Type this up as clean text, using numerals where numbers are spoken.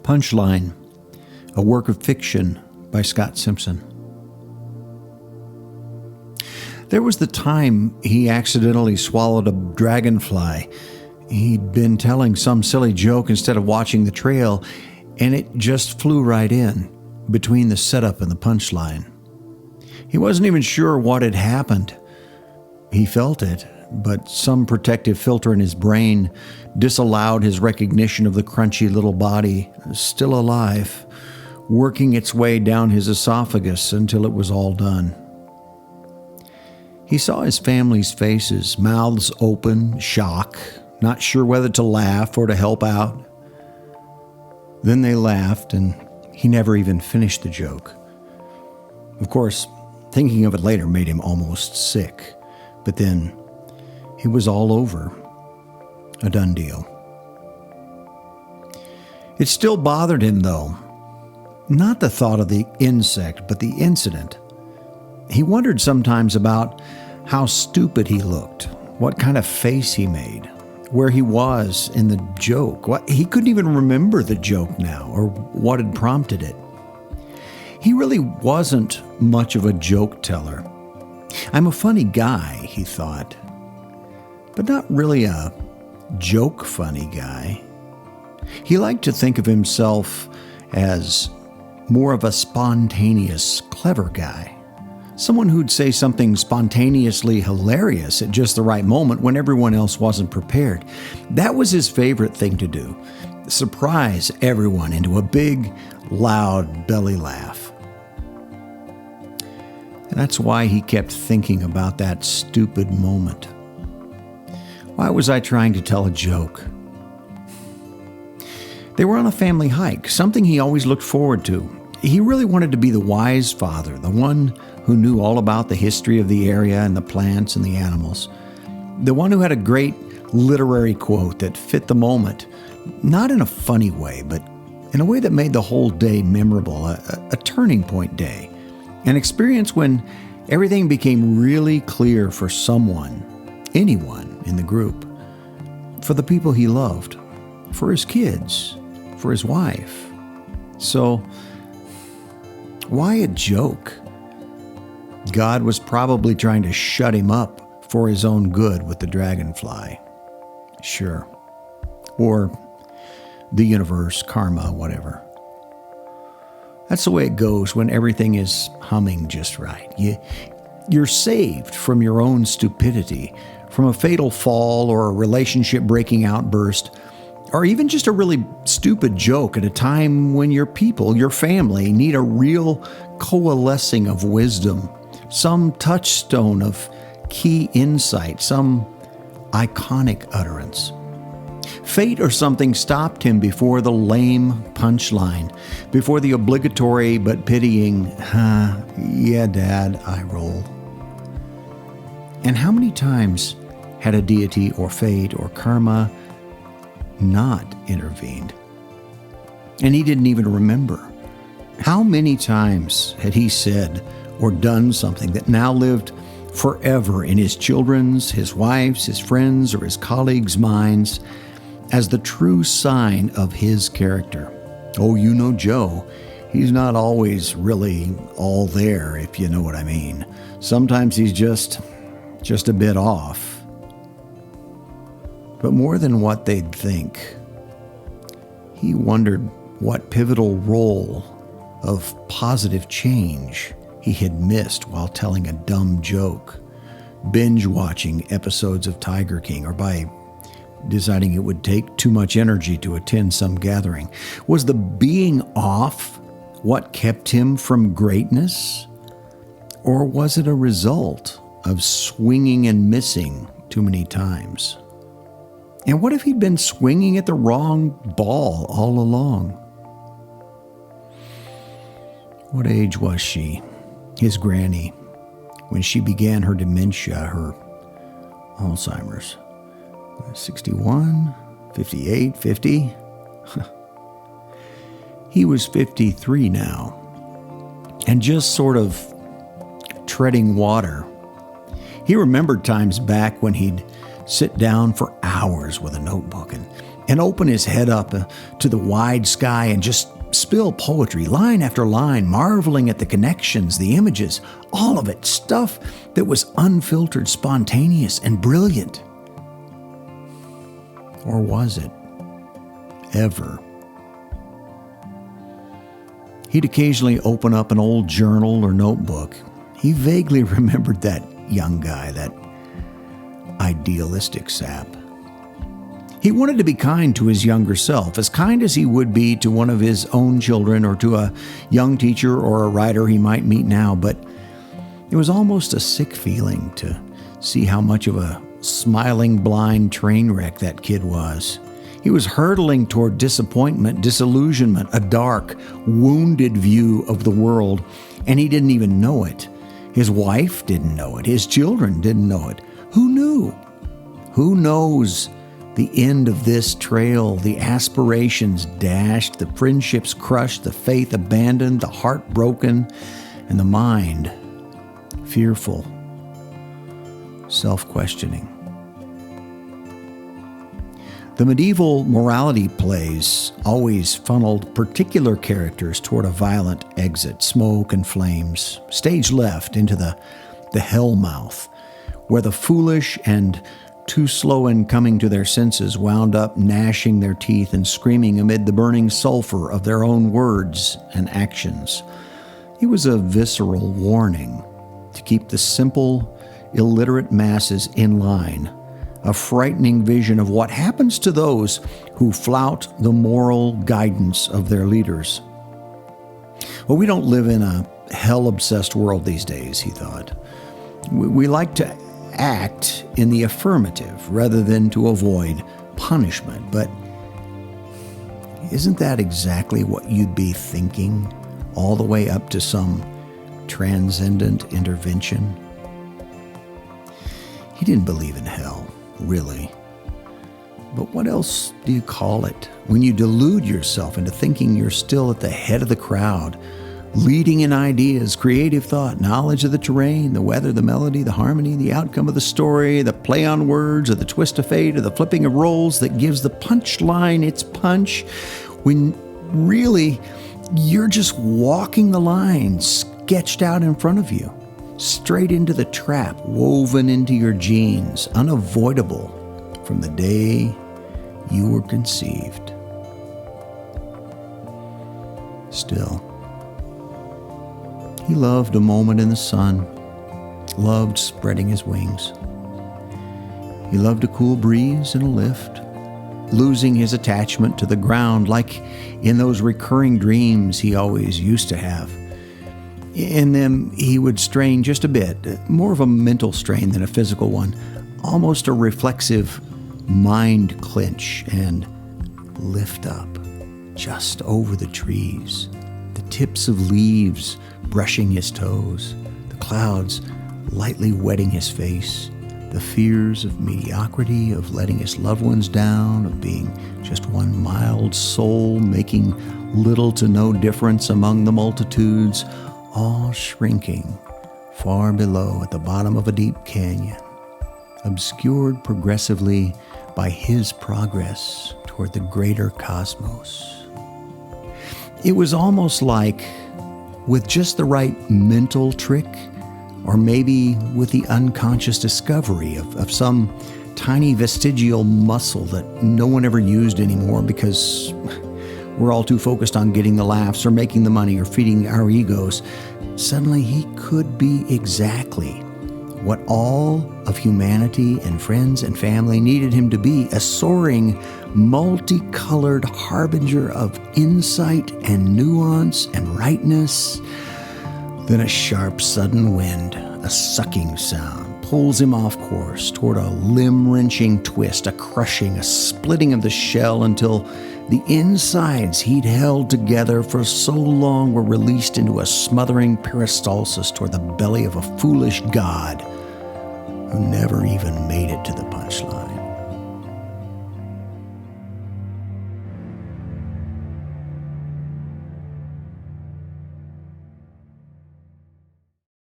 Punchline, a work of fiction by Scott Simpson. There was the time he accidentally swallowed a dragonfly. He'd been telling some silly joke instead of watching the trail, and it just flew right in, between the setup and the punchline. He wasn't even sure what had happened. He felt it, but some protective filter in his brain disallowed his recognition of the crunchy little body, still alive, working its way down his esophagus until it was all done. He saw his family's faces, mouths open, shock, not sure whether to laugh or to help out. Then they laughed, and he never even finished the joke. Of course, thinking of it later made him almost sick, but then it was all over. A done deal. It still bothered him, though. Not the thought of the insect, but the incident. He wondered sometimes about how stupid he looked, what kind of face he made, where he was in the joke. He couldn't even remember the joke now, or what had prompted it. He really wasn't much of a joke teller. I'm a funny guy, he thought, but not really a joke funny guy. He liked to think of himself as more of a spontaneous, clever guy. Someone who'd say something spontaneously hilarious at just the right moment when everyone else wasn't prepared. That was his favorite thing to do. Surprise everyone into a big, loud belly laugh. And that's why he kept thinking about that stupid moment. Why was I trying to tell a joke? They were on a family hike, something he always looked forward to. He really wanted to be the wise father, the one who knew all about the history of the area and the plants and the animals. The one who had a great literary quote that fit the moment, not in a funny way, but in a way that made the whole day memorable, a turning point day, an experience when everything became really clear for someone, anyone in the group, for the people he loved, for his kids, for his wife. So, why a joke? God was probably trying to shut him up for his own good with the dragonfly. Sure. Or the universe, karma, whatever. That's the way it goes when everything is humming just right. You're saved from your own stupidity, from a fatal fall or a relationship-breaking outburst, or even just a really stupid joke at a time when your people, your family, need a real coalescing of wisdom, some touchstone of key insight, some iconic utterance. Fate or something stopped him before the lame punchline, before the obligatory but pitying, yeah, Dad, eye roll. And how many times had a deity or fate or karma not intervened? And he didn't even remember. How many times had he said or done something that now lived forever in his children's, his wife's, his friends, or his colleagues' minds as the true sign of his character? Oh, you know Joe. He's not always really all there, if you know what I mean. Sometimes he's just a bit off. But more than what they'd think, he wondered what pivotal role of positive change he had missed while telling a dumb joke, binge-watching episodes of Tiger King, or by deciding it would take too much energy to attend some gathering. Was the being off what kept him from greatness? Or was it a result of swinging and missing too many times? And what if he'd been swinging at the wrong ball all along? What age was she, his granny, when she began her dementia, her Alzheimer's? 61, 58, 50? He was 53 now, and just sort of treading water. He remembered times back when he'd sit down for hours with a notebook and and open his head up to the wide sky and just spill poetry, line after line, marveling at the connections, the images, all of it, stuff that was unfiltered, spontaneous, and brilliant. Or was it ever? He'd occasionally open up an old journal or notebook. He vaguely remembered that young guy, that idealistic sap. He wanted to be kind to his younger self, as kind as he would be to one of his own children or to a young teacher or a writer he might meet now, but it was almost a sick feeling to see how much of a smiling blind train wreck that kid was. He was hurtling toward disappointment, disillusionment, a dark, wounded view of the world, and he didn't even know it. His wife didn't know it. His children didn't know it. Who knew? Who knows the end of this trail, the aspirations dashed, the friendships crushed, the faith abandoned, the heart broken, and the mind fearful, self-questioning. The medieval morality plays always funneled particular characters toward a violent exit, smoke and flames, stage left into the hell mouth, where the foolish and too slow in coming to their senses wound up gnashing their teeth and screaming amid the burning sulfur of their own words and actions. It was a visceral warning to keep the simple, illiterate masses in line, a frightening vision of what happens to those who flout the moral guidance of their leaders. Well, we don't live in a hell-obsessed world these days, he thought. We like to act in the affirmative rather than to avoid punishment. But isn't that exactly what you'd be thinking all the way up to some transcendent intervention? He didn't believe in hell, really. But what else do you call it when you delude yourself into thinking you're still at the head of the crowd, leading in ideas, creative thought, knowledge of the terrain, the weather, the melody, the harmony, the outcome of the story, the play on words, or the twist of fate, or the flipping of roles that gives the punchline its punch, when really you're just walking the line sketched out in front of you, straight into the trap woven into your genes, unavoidable from the day you were conceived. Still, he loved a moment in the sun, loved spreading his wings. He loved a cool breeze and a lift, losing his attachment to the ground like in those recurring dreams he always used to have. In them, he would strain just a bit, more of a mental strain than a physical one, almost a reflexive mind clench, and lift up just over the trees, the tips of leaves brushing his toes, the clouds lightly wetting his face, the fears of mediocrity, of letting his loved ones down, of being just one mild soul making little to no difference among the multitudes, all shrinking far below at the bottom of a deep canyon, obscured progressively by his progress toward the greater cosmos. It was almost like, with just the right mental trick, or maybe with the unconscious discovery of some tiny vestigial muscle that no one ever used anymore because we're all too focused on getting the laughs or making the money or feeding our egos, suddenly he could be exactly what all of humanity and friends and family needed him to be, a soaring, multicolored harbinger of insight and nuance and rightness. Then a sharp, sudden wind, a sucking sound, pulls him off course toward a limb-wrenching twist, a crushing, a splitting of the shell until the insides he'd held together for so long were released into a smothering peristalsis toward the belly of a foolish god who never even made it to the punchline.